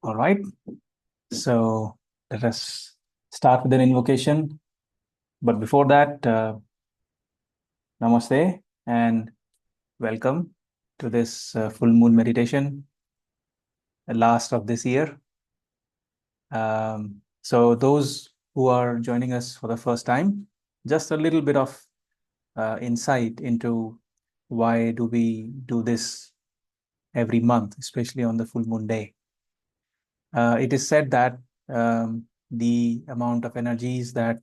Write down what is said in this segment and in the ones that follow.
All right. So let us start with an invocation. But before that, namaste and welcome to this full moon meditation, the last of this year. So those who are joining us for the first time, just a little bit of insight into why do we do this every month, especially on the full moon day. It is said that the amount of energies that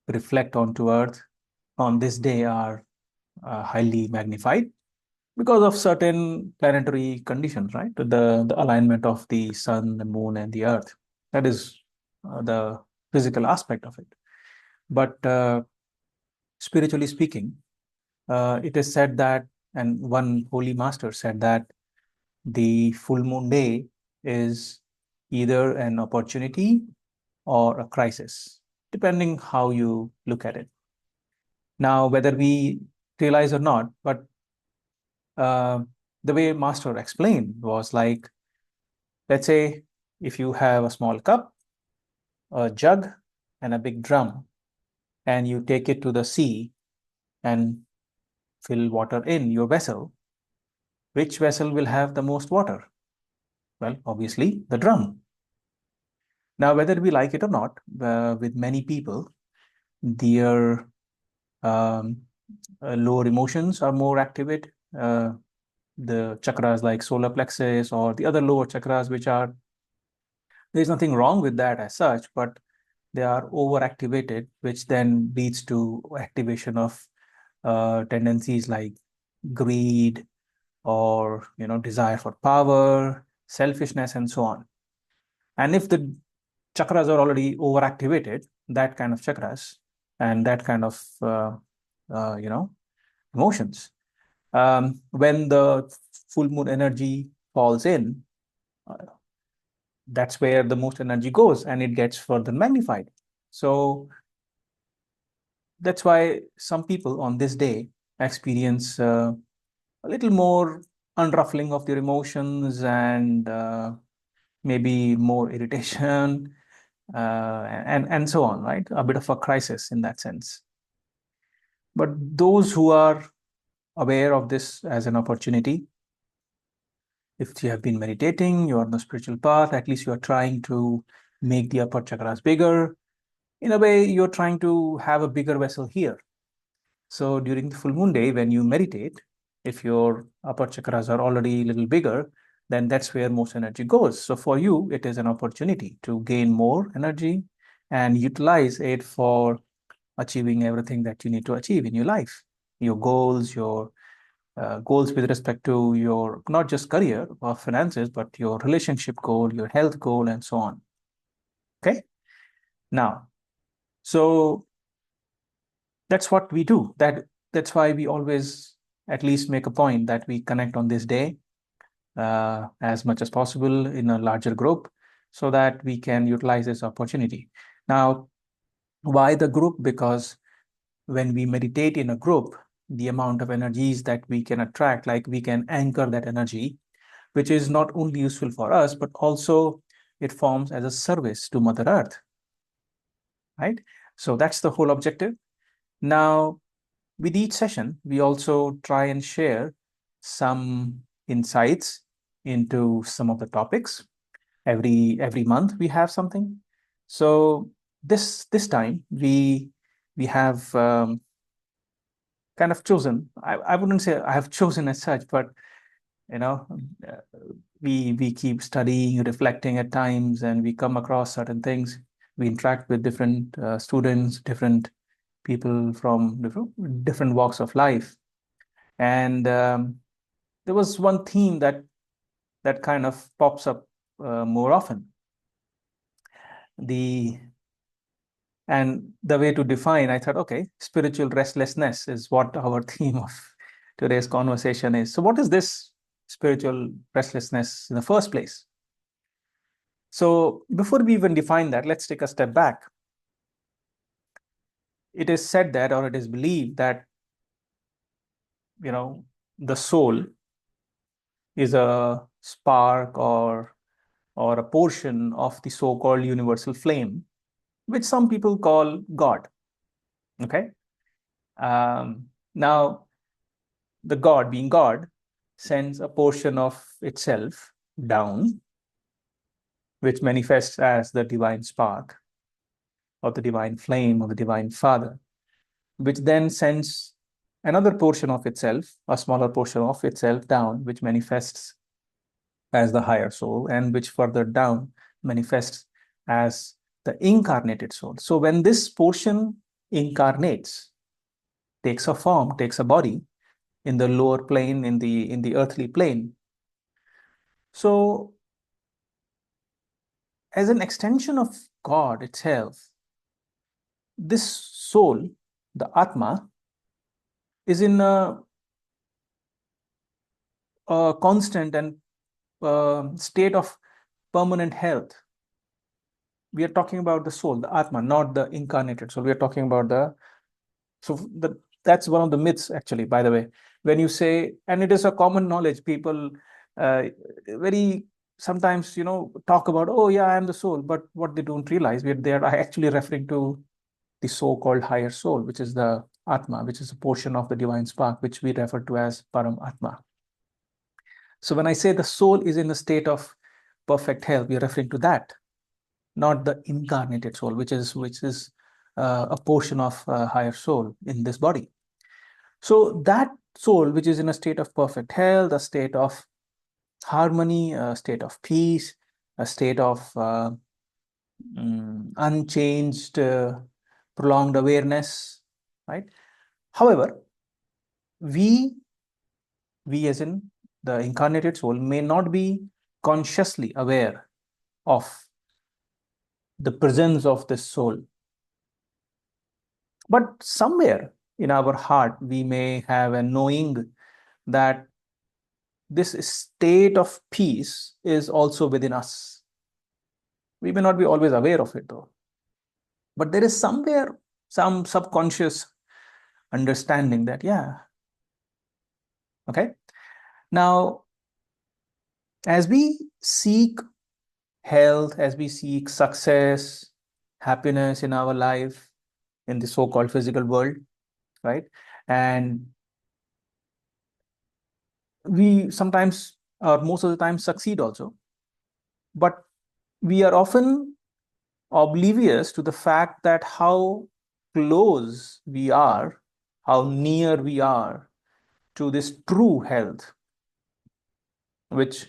reflect onto Earth on this day are highly magnified because of certain planetary conditions, right? The alignment of the sun, the moon, and the Earth. That is the physical aspect of it. But spiritually speaking, it is said that, and one holy master said that the full moon day is either an opportunity or a crisis, depending how you look at it. Now, whether we realize or not, but uh, the way Master explained was like, let's say if you have a small cup, a jug, and a big drum, and you take it to the sea and fill water in your vessel, which vessel will have the most water? Well, obviously, the drum. Now, whether we like it or not, with many people, their um, lower emotions are more activated. The chakras like solar plexus or the other lower chakras, which are, there's nothing wrong with that as such, but they are overactivated, which then leads to activation of tendencies like greed or desire for power, selfishness, and so on. And if the chakras are already overactivated, that kind of chakras and that kind of uh, you know emotions, when the full moon energy falls in, uh, that's where the most energy goes and it gets further magnified. So that's why some people on this day experience a little more unruffling of their emotions and maybe more irritation and so on, right? A bit of a crisis in that sense. But those who are aware of this as an opportunity, if you have been meditating, you're on the spiritual path, at least you are trying to make the upper chakras bigger. In a way, you're trying to have a bigger vessel here. So during the full moon day, when you meditate, if your upper chakras are already a little bigger, then that's where most energy goes. So for you, it is an opportunity to gain more energy and utilize it for achieving everything that you need to achieve in your life, your goals with respect to your not just career or finances, but your relationship goal, your health goal, and so on. Okay. Now, so that's what we do. That's why we always at least make a point that we connect on this day as much as possible in a larger group so that we can utilize this opportunity. Now, why the group? Because when we meditate in a group, the amount of energies that we can attract, like we can anchor that energy, which is not only useful for us, but also it forms as a service to Mother Earth, right? So that's the whole objective. Now, with each session, we also try and share some insights into some of the topics. Every month we have something. So this time we have kind of chosen. I wouldn't say I have chosen as such, but you know, uh, we keep studying, reflecting at times, and we come across certain things. We interact with different students, different people from different walks of life. And there was one theme that kind of pops up more often. The and the way to define, I thought, okay, spiritual restlessness is what our theme of today's conversation is. So, what is this spiritual restlessness in the first place? So, before we even define that, let's take a step back. It is said that, or it is believed that, you know, the soul is a spark or or a portion of the so-called universal flame, which some people call God. Okay. Now, the God, being God, sends a portion of itself down, which manifests as the divine spark or the divine flame of the divine Father, which then sends another portion of itself, a smaller portion of itself down, which manifests as the higher soul, and which further down manifests as the incarnated soul. So when this portion incarnates, takes a form, takes a body in the lower plane, in the earthly plane. So as an extension of God itself, this soul, the Atma, is in a constant and state of permanent health. We are talking about the soul, the Atma, not the incarnated soul. We are talking about that's one of the myths, actually, by the way. When you say, and it is a common knowledge, people very sometimes, talk about, oh yeah, I am the soul, but what they don't realize, they are actually referring to the so-called higher soul, which is the Atma, which is a portion of the divine spark, which we refer to as Param Atma. So when I say the soul is in a state of perfect health, we are referring to that, not the incarnated soul, which is a portion of higher soul in this body. So that soul, which is in a state of perfect health, a state of harmony, a state of peace, a state of unchanged, prolonged awareness, right? However, we as in the incarnated soul may not be consciously aware of the presence of this soul. But somewhere in our heart, we may have a knowing that this state of peace is also within us. We may not be always aware of it, though. But there is somewhere some subconscious understanding that, yeah. Okay. Now, as we seek health, as we seek success, happiness in our life, in the so-called physical world, right? And we sometimes, or most of the time, succeed also. But we are often oblivious to the fact that how close we are, how near we are to this true health, which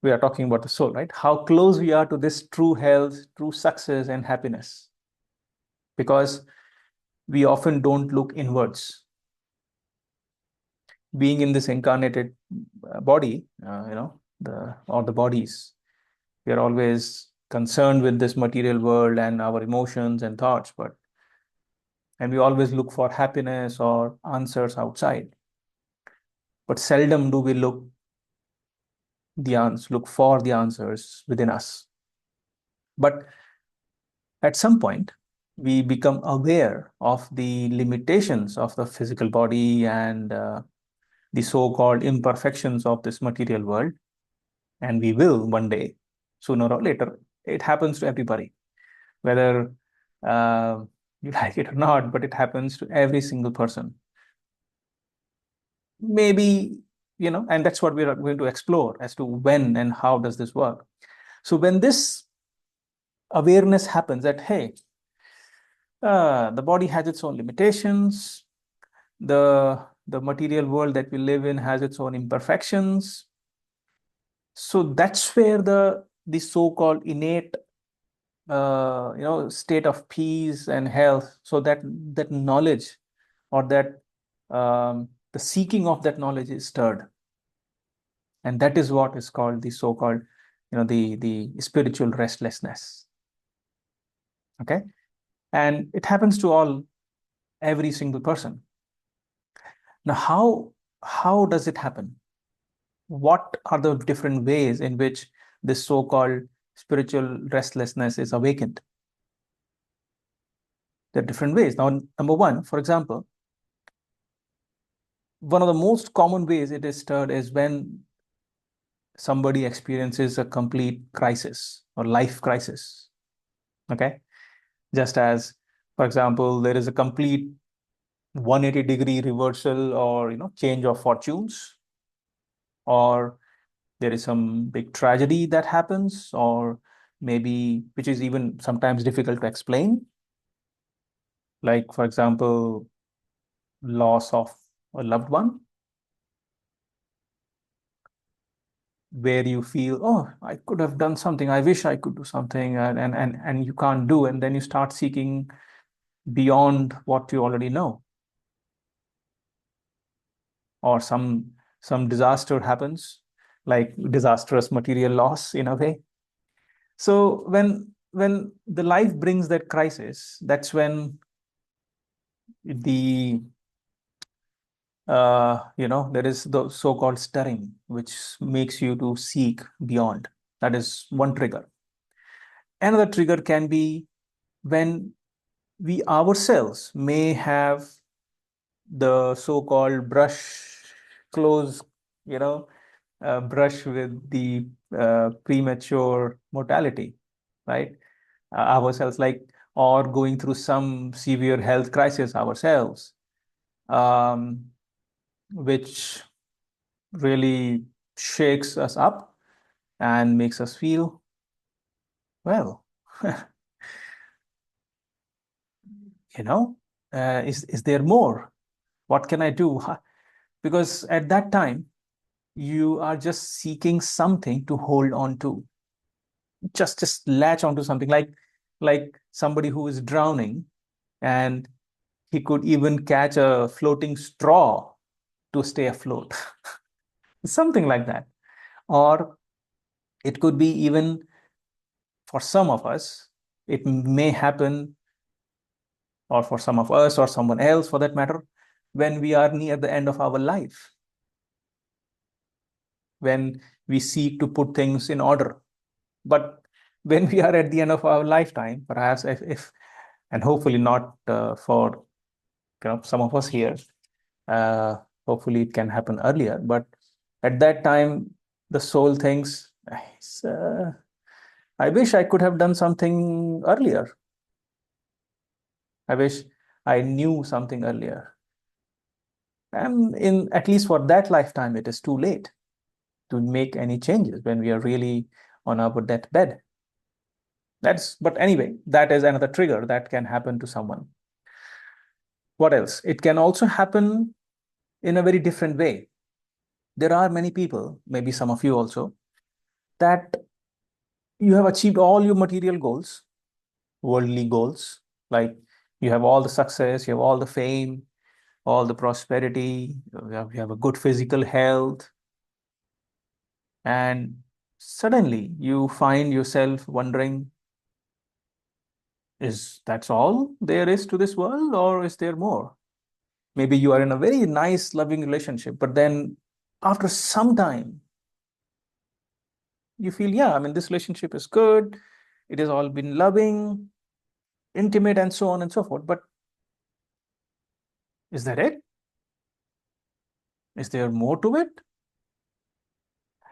we are talking about the soul, right? How close we are to this true health, true success, and happiness. Because we often don't look inwards. Being in this incarnated body, the bodies, we are always concerned with this material world and our emotions and thoughts, and we always look for happiness or answers outside. But seldom do we look for the answers within us. But at some point, we become aware of the limitations of the physical body and the so-called imperfections of this material world. And we will one day, sooner or later. It happens to everybody, whether you like it or not, but it happens to every single person. Maybe, and that's what we are going to explore as to when and how does this work. So when this awareness happens that, hey, the body has its own limitations, the material world that we live in has its own imperfections. So that's where the so-called innate state of peace and health, so that knowledge, or that the seeking of that knowledge is stirred, and that is what is called the so-called the spiritual restlessness. Okay. And it happens to every single person. Now, how does it happen? What are the different ways in which this so-called spiritual restlessness is awakened? There are different ways. Now, number one, for example, one of the most common ways it is stirred is when somebody experiences a complete crisis or life crisis. Okay. Just as, for example, there is a complete 180-degree reversal or change of fortunes, or there is some big tragedy that happens, or maybe which is even sometimes difficult to explain, like, for example, loss of a loved one, where you feel, oh, I could have done something, I wish I could do something, and you can't do, and then you start seeking beyond what you already know. Or some disaster happens, like disastrous material loss in a way. So when the life brings that crisis, that's when the there is the so-called stirring, which makes you to seek beyond. That is one trigger. Another trigger can be when we ourselves may have the so-called close, you know, brush with the premature mortality, right? Ourselves, like, or going through some severe health crisis ourselves, um, which really shakes us up and makes us feel, well, you know, is there more? What can I do? Because at that time, you are just seeking something to hold on to. Just latch onto something, like somebody who is drowning, and he could even catch a floating straw to stay afloat. Something like that. Or it could be, even for some of us, it may happen, or for some of us or someone else for that matter, when we are near the end of our life, when we seek to put things in order. But when we are at the end of our lifetime, perhaps, if and hopefully not for some of us here, uh, hopefully it can happen earlier, but at that time, the soul thinks, I wish I could have done something earlier. I wish I knew something earlier. And in at least for that lifetime, it is too late to make any changes when we are really on our deathbed. But anyway, that is another trigger that can happen to someone. What else? It can also happen in a very different way. There are many people, maybe some of you also, that you have achieved all your material goals, worldly goals, like you have all the success, you have all the fame, all the prosperity, you have a good physical health, and suddenly you find yourself wondering, is that's all there is to this world, or is there more? Maybe you are in a very nice, loving relationship, but then after some time, you feel, yeah, I mean, this relationship is good. It has all been loving, intimate, and so on and so forth. But is that it? Is there more to it?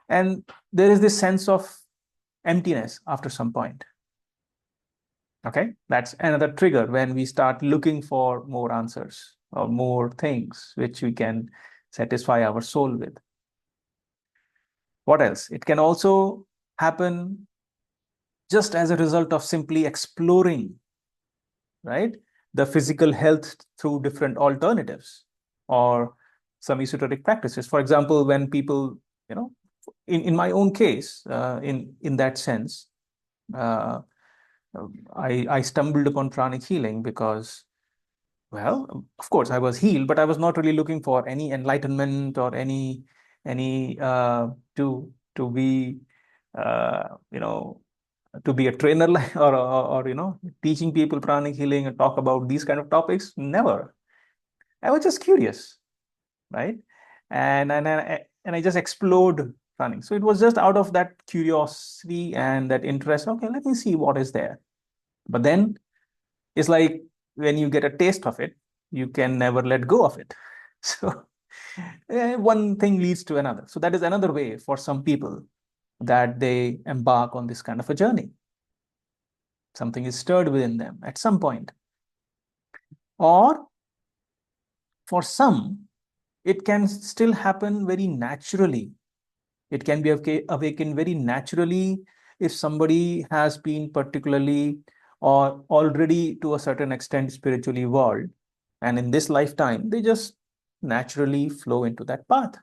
And there is this sense of emptiness after some point. Okay, that's another trigger when we start looking for more answers or more things which we can satisfy our soul with. What else? It can also happen just as a result of simply exploring, right, the physical health through different alternatives or some esoteric practices. For example, when people, in my own case, in that sense, uh, I stumbled upon pranic healing because, well, of course, I was healed, but I was not really looking for any enlightenment or any to be you know to be a trainer, like, or teaching people pranic healing and talk about these kind of topics. Never. I was just curious, right? And I just explored pranic. So it was just out of that curiosity and that interest. Okay, let me see what is there. But then it's like when you get a taste of it, you can never let go of it. So one thing leads to another. So that is another way for some people. that they embark on this kind of a journey. Something is stirred within them at some point. Or for some, it can still happen very naturally. It can be awakened very naturally if somebody has been particularly or already to a certain extent spiritually evolved. And in this lifetime, they just naturally flow into that path.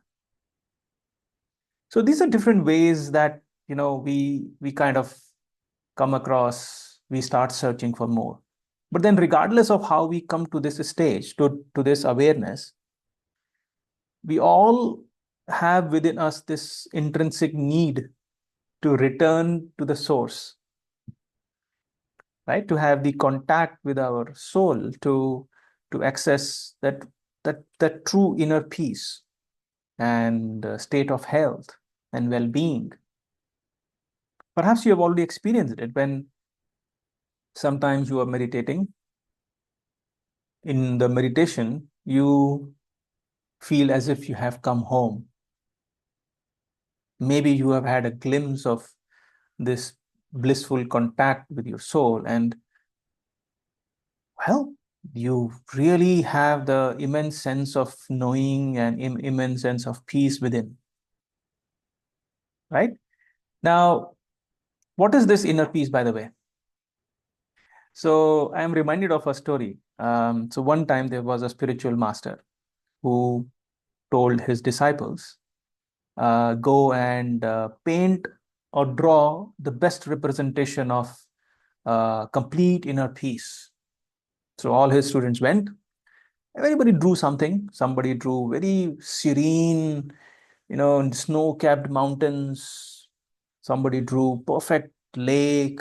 So these are different ways that, we kind of come across, we start searching for more. But then regardless of how we come to this stage, to this awareness, we all have within us this intrinsic need to return to the source, right? To have the contact with our soul, to access that true inner peace and state of health and well-being. Perhaps you have already experienced it when sometimes you are meditating. In the meditation, you feel as if you have come home. Maybe you have had a glimpse of this blissful contact with your soul, and well, you really have the immense sense of knowing and immense sense of peace within, right? Now, what is this inner peace, by the way? So I am reminded of a story. So one time there was a spiritual master who told his disciples, go and paint or draw the best representation of complete inner peace. So all his students went. Everybody drew something. Somebody drew very serene, snow-capped mountains. Somebody drew perfect lake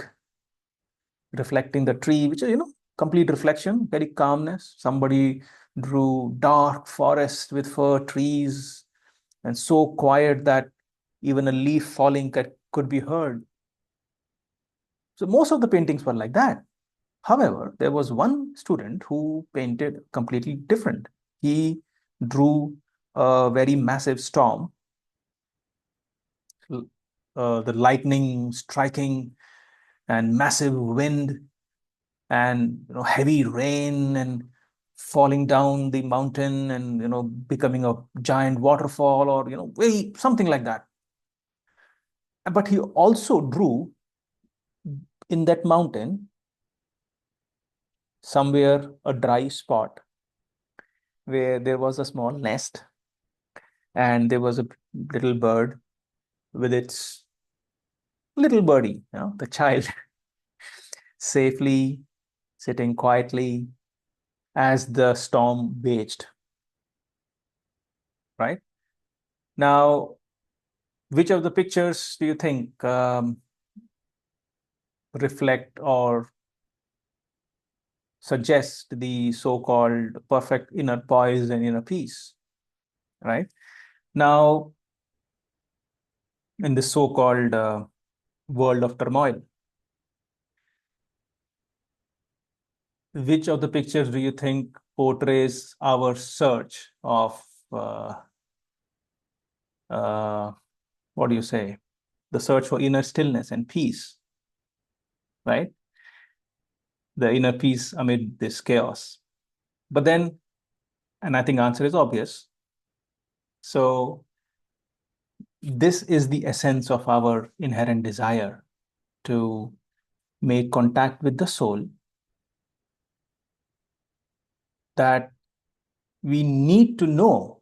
reflecting the tree, which is, complete reflection, very calmness. Somebody drew dark forest with fir trees and so quiet that even a leaf falling could be heard. So most of the paintings were like that. However, there was one student who painted completely different. He drew a very massive storm, the lightning striking and massive wind and heavy rain and falling down the mountain and becoming a giant waterfall or very something like that. But he also drew in that mountain somewhere a dry spot where there was a small nest and there was a little bird with its little birdie, the child, safely sitting quietly as the storm raged, right? Now, which of the pictures do you think reflect or suggest the so-called perfect inner poise and inner peace, right? Now, in this so-called world of turmoil, which of the pictures do you think portrays our search of uh, what do you say? The search for inner stillness and peace, right? The inner peace amid this chaos. But then, and I think answer is obvious. So this is the essence of our inherent desire to make contact with the soul, that we need to know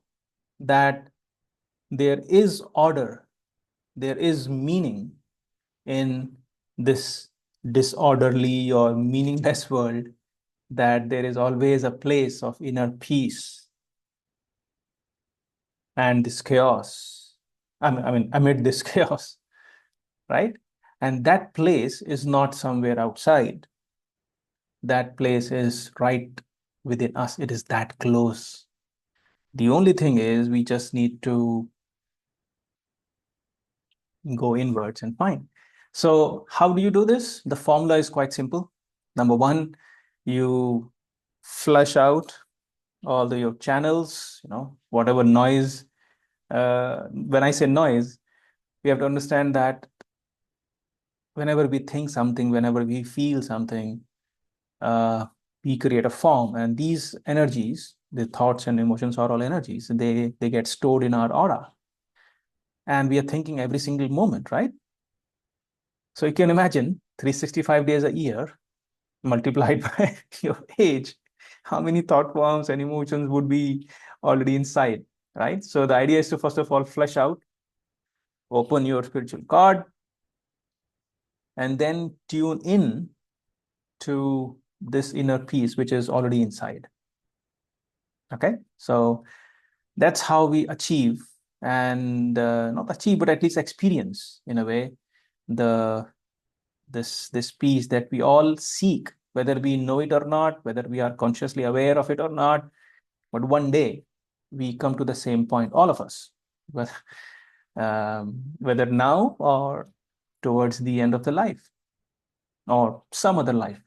that there is order, there is meaning in this disorderly or meaningless world, that there is always a place of inner peace and this chaos. I mean, amid this chaos, right? And that place is not somewhere outside. That place is right within us. It is that close. The only thing is we just need to go inwards and find. So how do you do this? The formula is quite simple. Number one, you flush out all your channels, whatever noise. When I say noise, We have to understand that whenever we think something, whenever we feel something, uh, we create a form, and these energies, the thoughts and emotions are all energies. They get stored in our aura, and we are thinking every single moment, right? So you can imagine 365 days a year multiplied by your age, how many thought forms and emotions would be already inside, right? So the idea is to first of all flesh out, open your spiritual card, and then tune in to this inner peace which is already inside. Okay, so that's how we achieve, and not achieve, but at least experience in a way the this peace that we all seek, whether we know it or not, whether we are consciously aware of it or not. But one day we come to the same point, all of us, but whether now or towards the end of the life or some other life,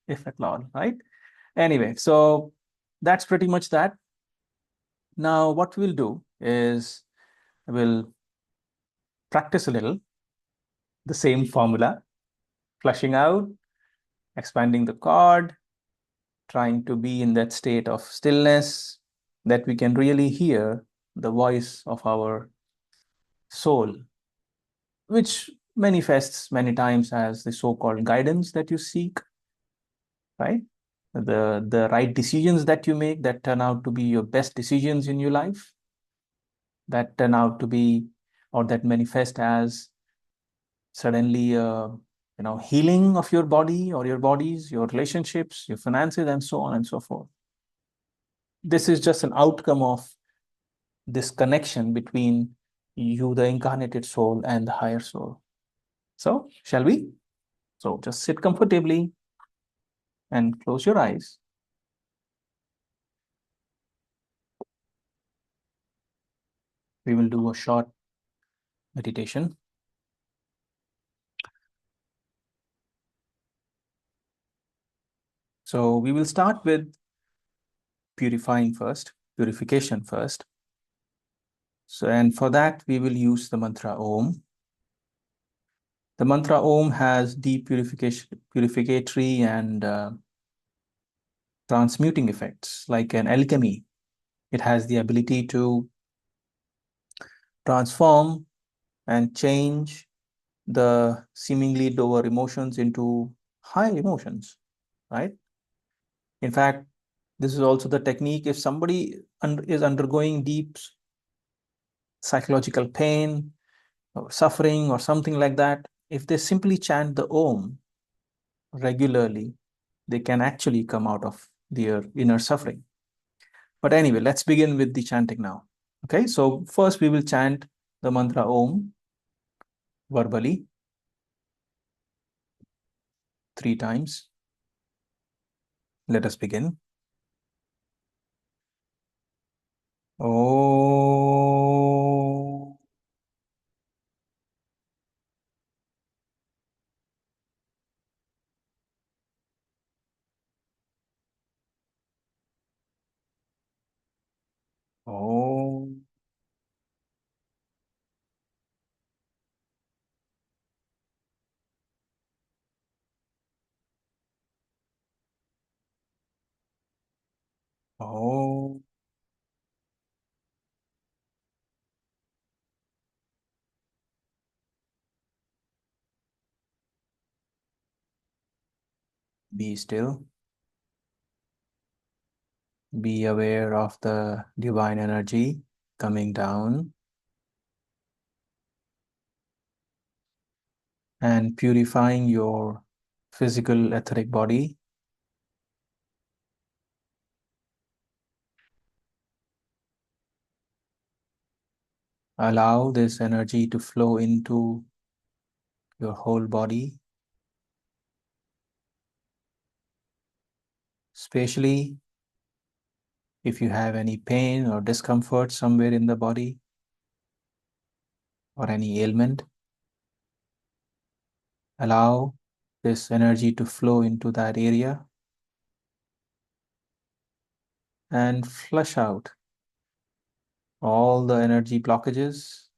if at all, right? Anyway, so that's pretty much that. Now, what we'll do is we'll practice a little the same formula, flushing out, expanding the cord, trying to be in that state of stillness that we can really hear the voice of our soul, which manifests many times as the so-called guidance that you seek, right? The right decisions that you make that turn out to be your best decisions in your life, that turn out to be, or that manifest as suddenly healing of your body or your bodies, your relationships, your finances, and so on and so forth. This is just an outcome of this connection between you, the incarnated soul, and the higher soul. So, shall we? So, just sit comfortably and close your eyes. We will do a short meditation. So, we will start with purification first. So, and for that, we will use the mantra Om. The mantra Om has deep purificatory and transmuting effects, like an alchemy. It has the ability to transform and change the seemingly lower emotions into high emotions, right? In fact, this is also the technique if somebody is undergoing deep psychological pain or suffering or something like that, if they simply chant the Om regularly, they can actually come out of their inner suffering. But anyway, let's begin with the chanting now. Okay, so first we will chant the mantra Om verbally 3 times. Let us begin. Om. Om. Om. Be still. Be aware of the divine energy coming down and purifying your physical etheric body. Allow this energy to flow into your whole body, especially if you have any pain or discomfort somewhere in the body or any ailment. Allow this energy to flow into that area and flush out all the energy blockages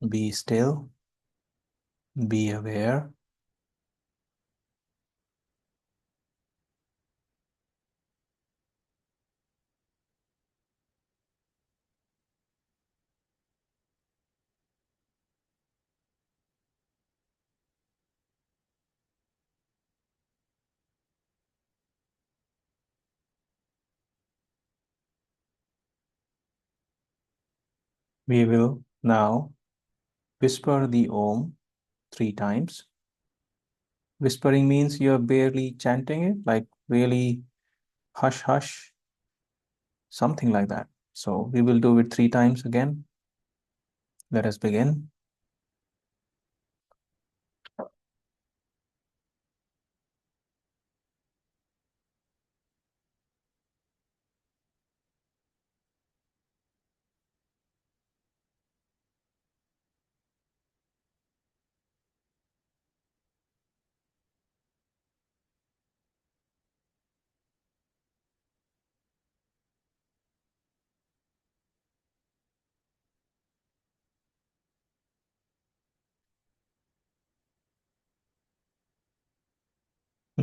Be still. Be aware. We will now whisper the Om 3 times. Whispering means you're barely chanting it, like really hush hush, something like that. So we will do it 3 times again. Let us begin.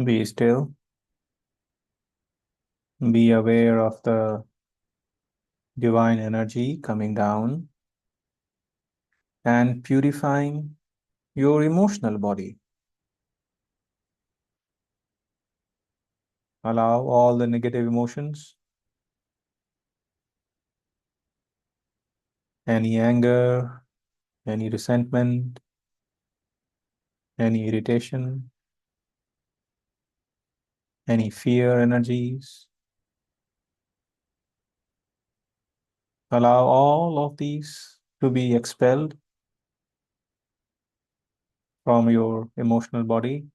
Be still. Be aware of the divine energy coming down and purifying your emotional body. Allow all the negative emotions, any anger, any resentment, any irritation, any fear energies. Allow all of these to be expelled from your emotional body.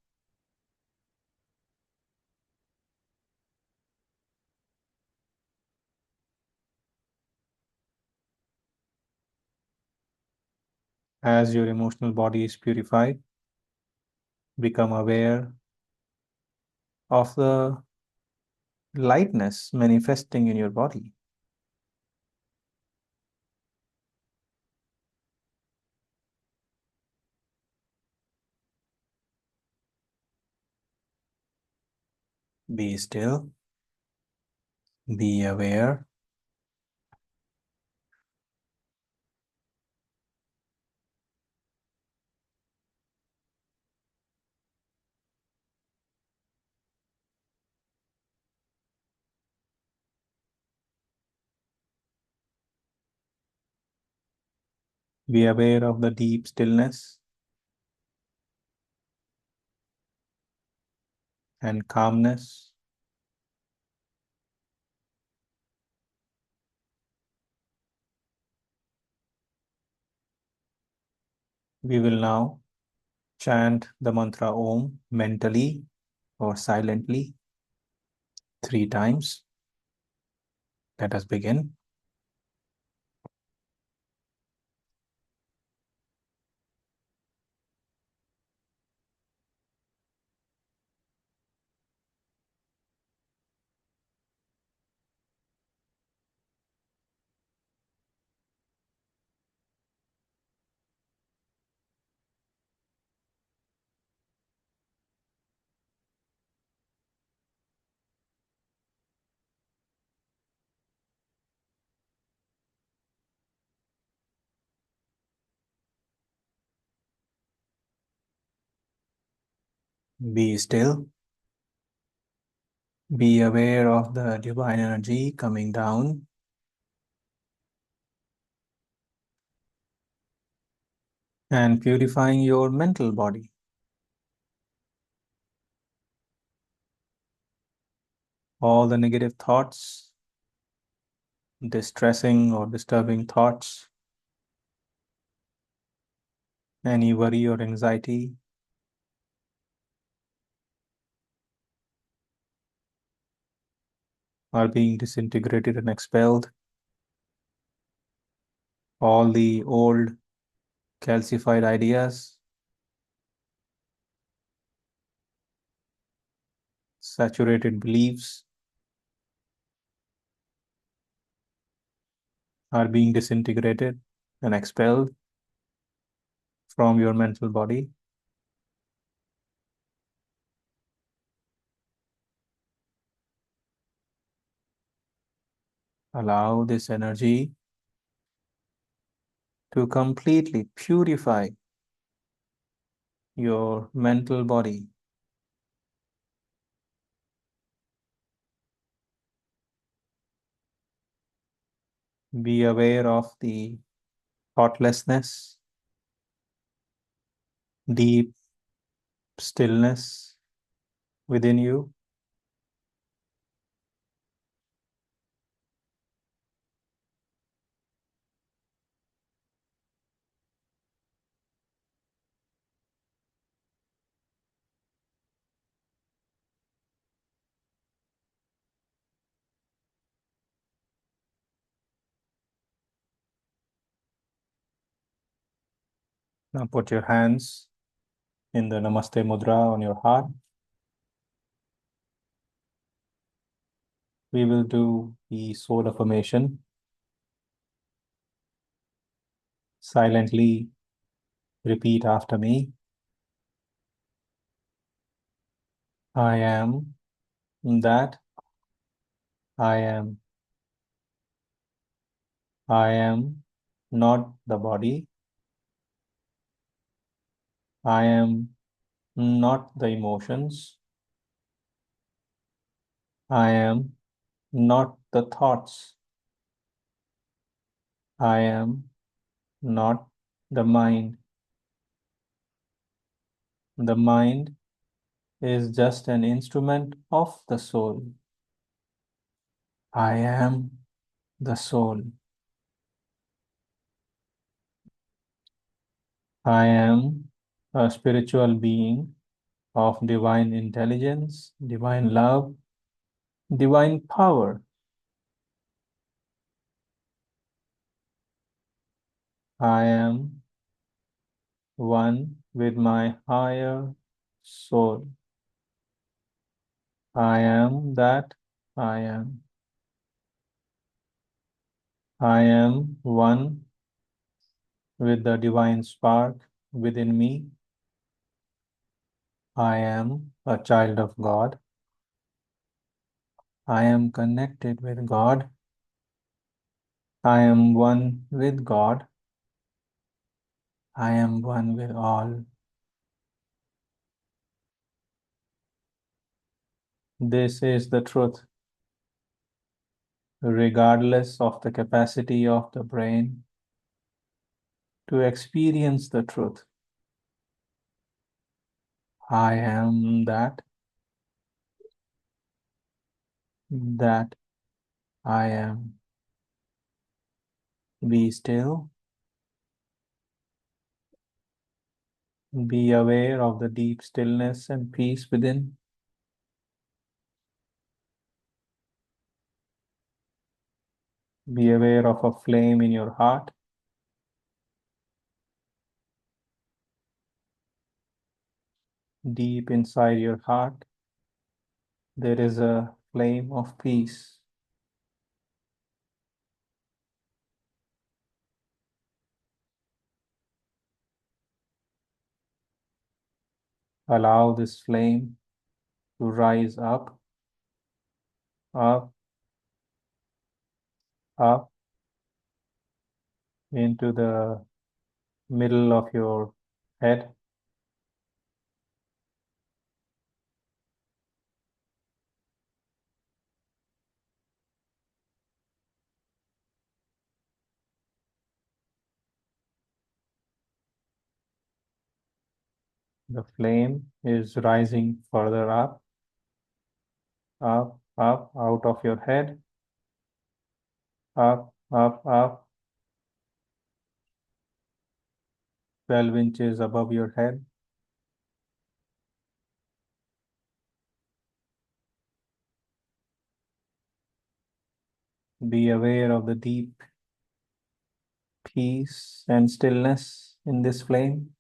As your emotional body is purified, become aware of the lightness manifesting in your body. Be still, be aware. Be aware of the deep stillness and calmness. We will now chant the mantra Om mentally or silently 3 times. Let us begin. Be still. Be aware of the divine energy coming down and purifying your mental body. All the negative thoughts, distressing or disturbing thoughts, any worry or anxiety are being disintegrated and expelled. All the old calcified ideas, saturated beliefs are being disintegrated and expelled. from your mental body. Allow this energy to completely purify your mental body. Be aware of the thoughtlessness, deep stillness within you. Now put your hands in the Namaste Mudra on your heart. We will do the soul affirmation. Silently repeat after me. I am that I am. I am not the body. I am not the emotions. I am not the thoughts. I am not the mind. The mind is just an instrument of the soul. I am the soul. I am a spiritual being of divine intelligence, divine love, divine power. I am one with my higher soul. I am that I am. I am one with the divine spark within me. I am a child of God. I am connected with God. I am one with God. I am one with all. This is the truth, regardless of the capacity of the brain to experience the truth. I am that I am. Be still. Be aware of the deep stillness and peace within. Be aware of a flame in your heart. Deep inside your heart, there is a flame of peace. Allow this flame to rise up, up, up into the middle of your head. The flame is rising further up, out of your head, up, 12 inches above your head. Be aware of the deep peace and stillness in this flame.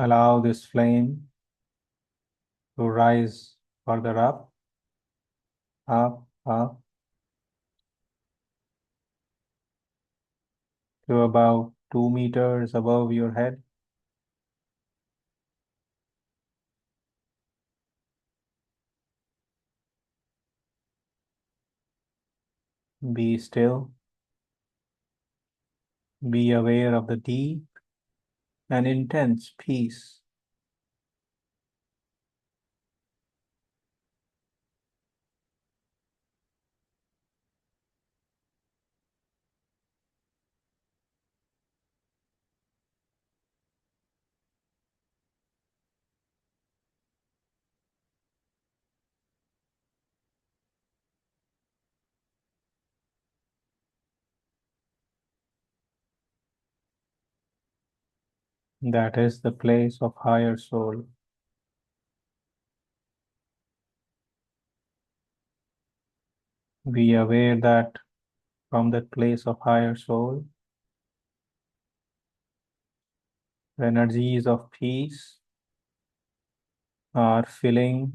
Allow this flame to rise further up, up to about 2 meters above your head. Be still. Be aware of the deep and intense peace. That is the place of higher soul. Be aware that from that place of higher soul, the energies of peace are filling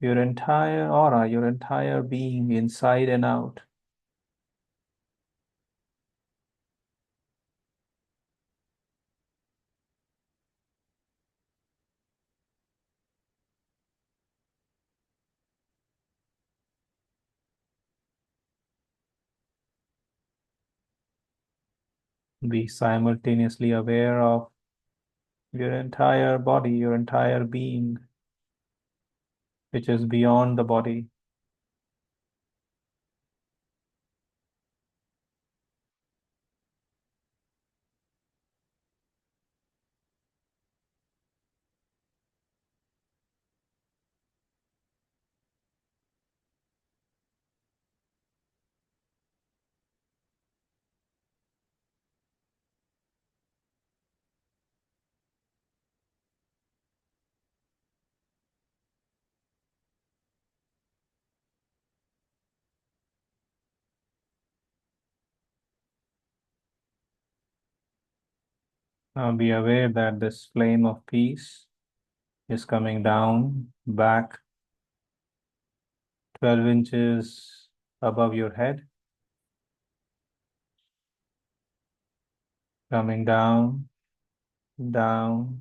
your entire aura, your entire being, inside and out. Be simultaneously aware of your entire body, your entire being, which is beyond the body. Now be aware that this flame of peace is coming down, back 12 inches above your head, coming down, down,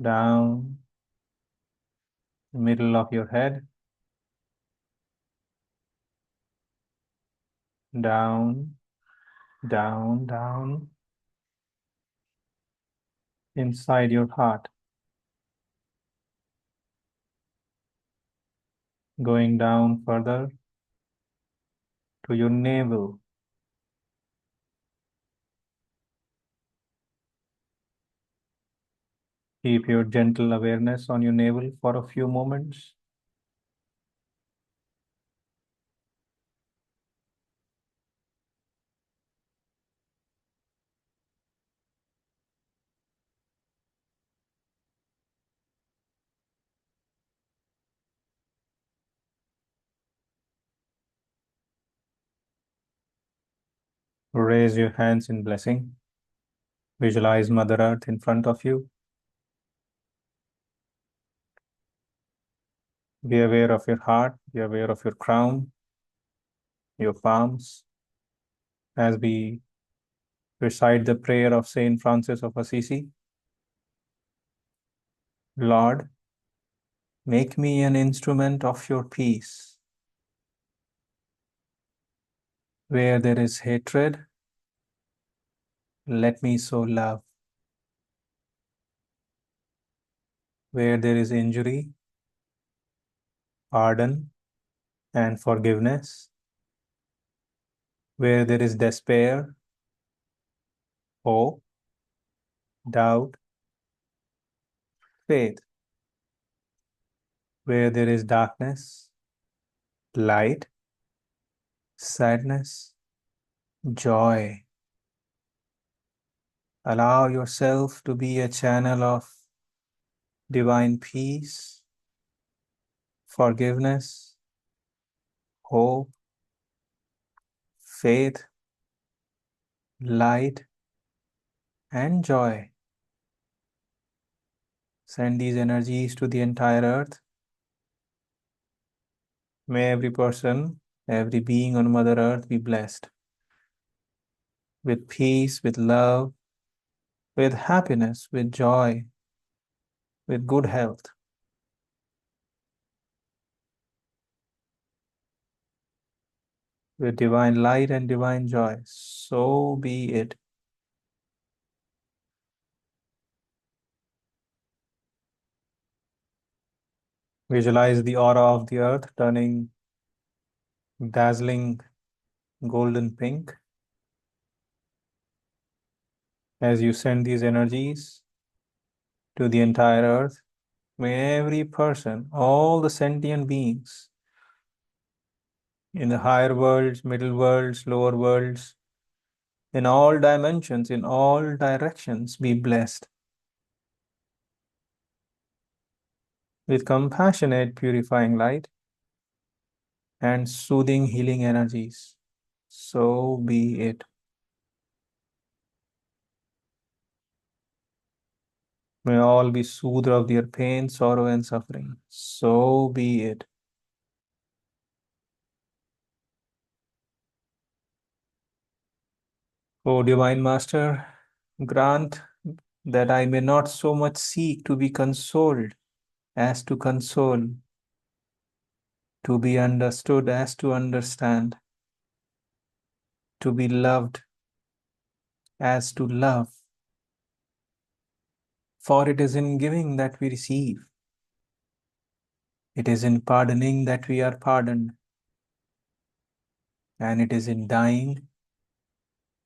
down, middle of your head, down, down, inside your heart, going down further to your navel. Keep your gentle awareness on your navel for a few moments. Raise your hands in blessing. Visualize Mother Earth in front of you. Be aware of your heart. Be aware of your crown, your palms, as we recite the prayer of Saint Francis of Assisi. Lord, make me an instrument of your peace. Where there is hatred, let me sow love. Where there is injury, pardon and forgiveness. Where there is despair, hope, doubt, faith. Where there is darkness, light, sadness, joy. Allow yourself to be a channel of divine peace, forgiveness, hope, faith, light, and joy. Send these energies to the entire earth. May every person, every being on Mother Earth be blessed with peace, with love, with happiness, with joy, with good health, with divine light and divine joy. So be it. Visualize the aura of the earth turning dazzling golden pink as you send these energies to the entire earth. May every person, all the sentient beings in the higher worlds, middle worlds, lower worlds, in all dimensions, in all directions, be blessed with compassionate, purifying light and soothing, healing energies. So be it. May all be soothed of their pain, sorrow, and suffering. So be it. O Divine Master, grant that I may not so much seek to be consoled as to console, to be understood as to understand, to be loved as to love. For it is in giving that we receive, it is in pardoning that we are pardoned, and it is in dying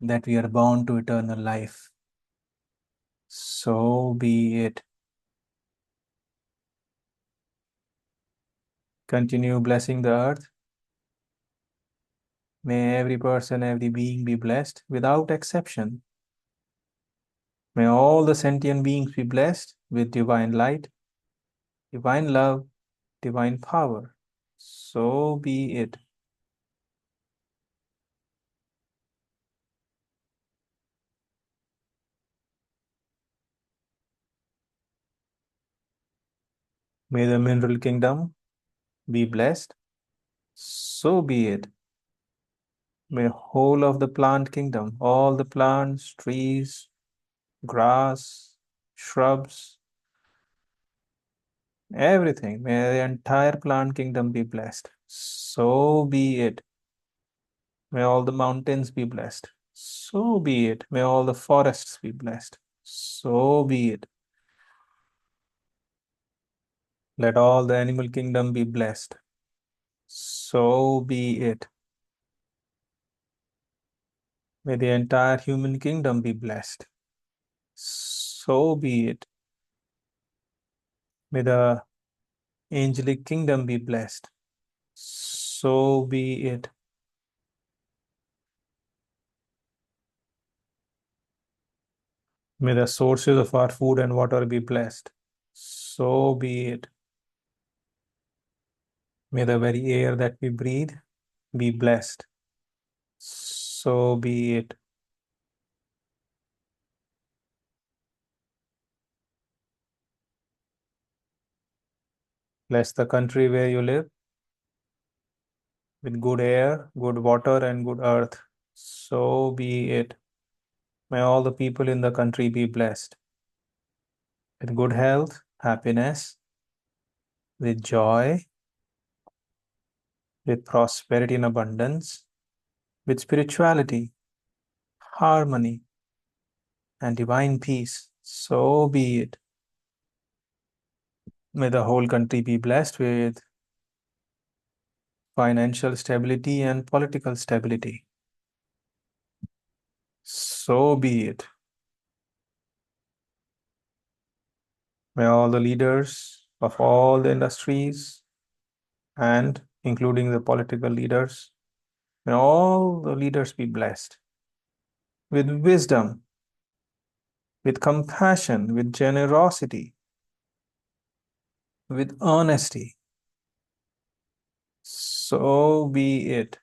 that we are born to eternal life. So be it. Continue blessing the earth. May every person, every being be blessed without exception. May all the sentient beings be blessed with divine light, divine love, divine power. So be it. May the mineral kingdom be blessed. So be it. May whole of the plant kingdom, all the plants, trees, grass, shrubs, everything, may the entire plant kingdom be blessed. So be it. May all the mountains be blessed. So be it. May all the forests be blessed. So be it. Let all the animal kingdom be blessed. So be it. May the entire human kingdom be blessed. So be it. May the angelic kingdom be blessed. So be it. May the sources of our food and water be blessed. So be it. May the very air that we breathe be blessed. So be it. Bless the country where you live with good air, good water, and good earth. So be it. May all the people in the country be blessed with good health, happiness, with joy, with prosperity and abundance, with spirituality, harmony, and divine peace. So be it. May the whole country be blessed with financial stability and political stability. So be it. May all the leaders of all the industries and including the political leaders, may all the leaders be blessed with wisdom, with compassion, with generosity, with honesty. So be it.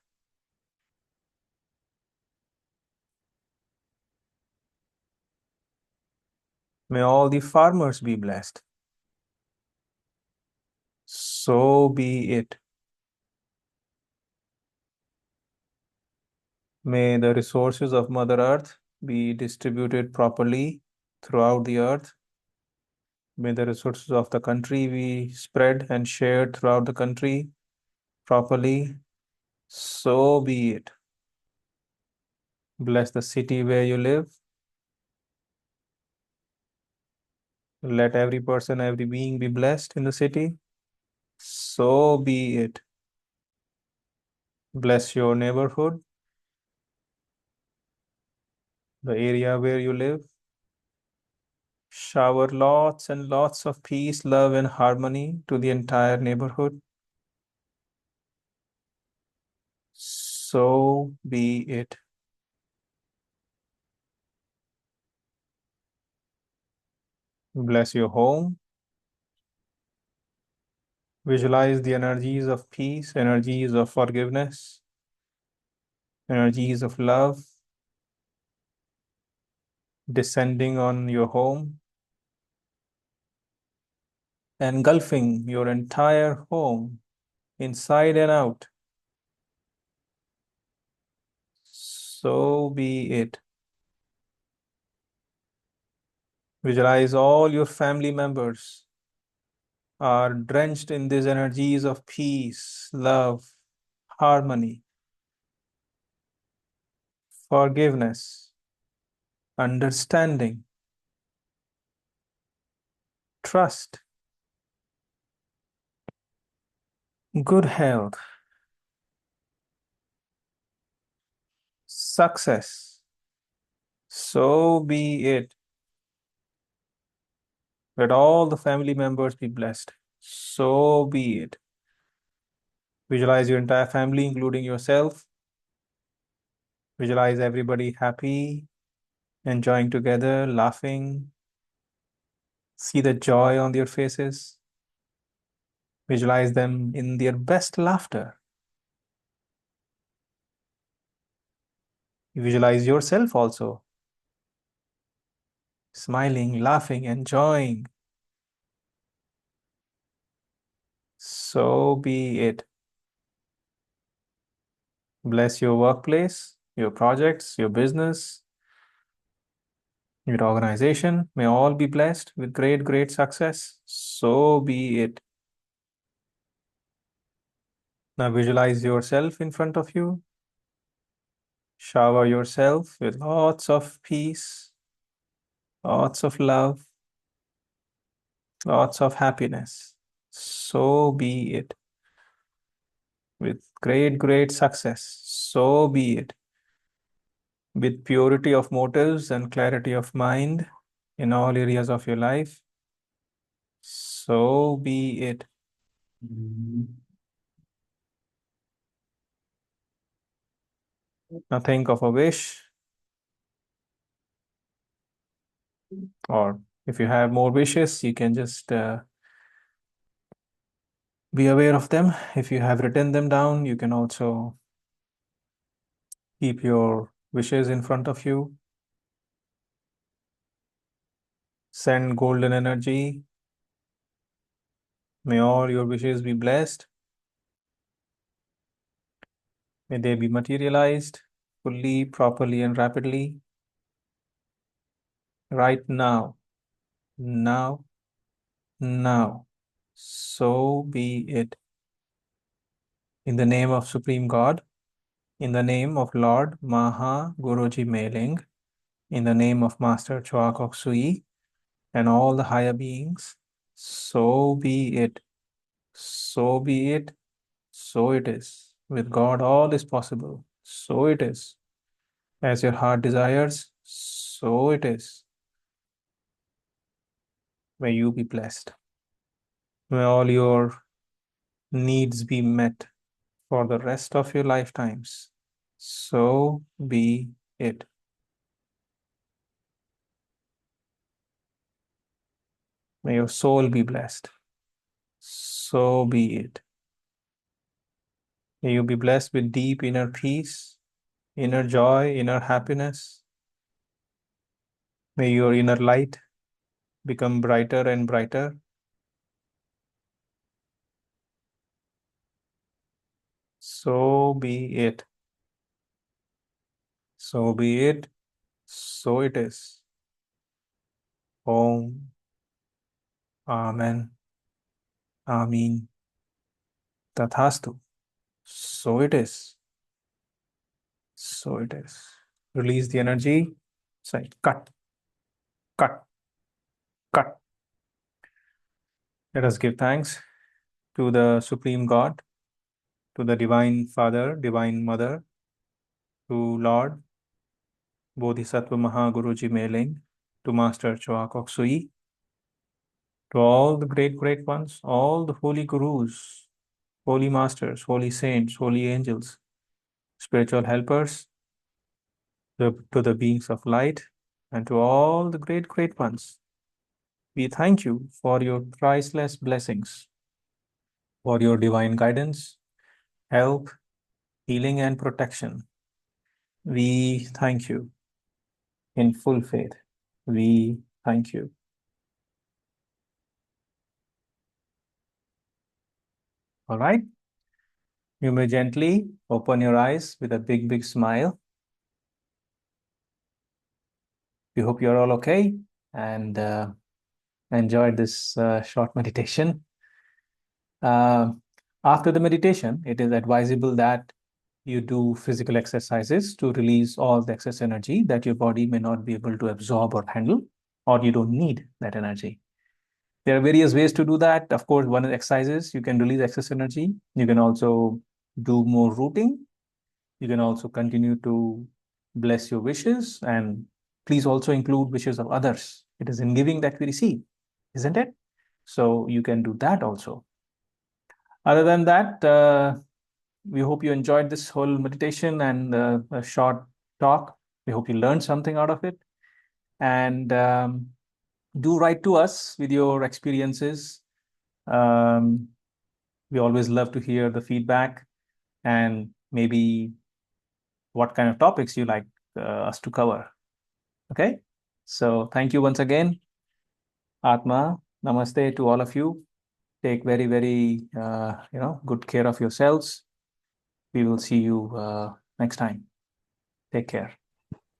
May all the farmers be blessed So be it. May the resources of Mother Earth be distributed properly throughout the earth. May the resources of the country be spread and shared throughout the country properly. So be it. Bless the city where you live. Let every person, every being be blessed in the city. So be it. Bless your neighborhood, the area where you live. Shower lots and lots of peace, love, and harmony to the entire neighborhood. So be it. Bless your home. Visualize the energies of peace, energies of forgiveness, energies of love descending on your home, engulfing your entire home inside and out. So be it. Visualize all your family members are drenched in these energies of peace, love, harmony, forgiveness, understanding, trust, good health, success. So be it. Let all the family members be blessed. So be it. Visualize your entire family, including yourself. Visualize everybody happy, enjoying together, laughing. See the joy on their faces. Visualize them in their best laughter. Visualize yourself also smiling, laughing, enjoying. So be it. Bless your workplace, your projects, your business, your organization. May all be blessed with great, great success. So be it. Now visualize yourself in front of you. Shower yourself with lots of peace, lots of love, lots of happiness. So be it. With great, great success. So be it. With purity of motives and clarity of mind in all areas of your life. So be it. Now think of a wish, or if you have more wishes, you can just be aware of them. If you have written them down, you can also keep your wishes in front of you. Send golden energy. May all your wishes be blessed. May they be materialized fully, properly, and rapidly. Right now, now, now. So be it. In the name of Supreme God, in the name of Lord Maha Guruji Mailing, in the name of Master Choa Kok Sui and all the higher beings, so be it. So be it. So it is. With God, all is possible. So it is. As your heart desires, so it is. May you be blessed. May all your needs be met for the rest of your lifetimes. So be it. May your soul be blessed. So be it. May you be blessed with deep inner peace, inner joy, inner happiness. May your inner light become brighter and brighter. So be it. So be it. So it is. Om. Amen. Amin. Tathastu. So it is. So it is. Release the energy. Say, cut, cut, cut. Let us give thanks to the Supreme God, to the Divine Father, Divine Mother, to Lord Bodhisattva Mahaguruji Meling, to Master Choa Kok Sui, to all the great ones, all the holy gurus, holy masters, holy saints, holy angels, spiritual helpers, to the beings of light, and to all the great ones. We thank you for your priceless blessings, for your divine guidance, help, healing, and protection. We thank you in full faith. We thank you. All right. You may gently open your eyes with a big smile. We hope you're all okay and enjoyed this short meditation. After the meditation, it is advisable that you do physical exercises to release all the excess energy that your body may not be able to absorb or handle, or you don't need that energy. There are various ways to do that. Of course, one is exercises. You can release excess energy. You can also do more rooting. You can also continue to bless your wishes, and please also include wishes of others. It is in giving that we receive, isn't it? So you can do that also. Other than that, we hope you enjoyed this whole meditation and a short talk. We hope you learned something out of it. And do write to us with your experiences. We always love to hear the feedback and maybe what kind of topics you like us to cover. Okay. So thank you once again. Atma, namaste to all of you. Take very good care of yourselves. We will see you next time. Take care.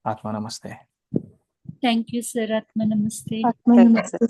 Atma namaste. Thank you, sir. Atma namaste. Atma namaste.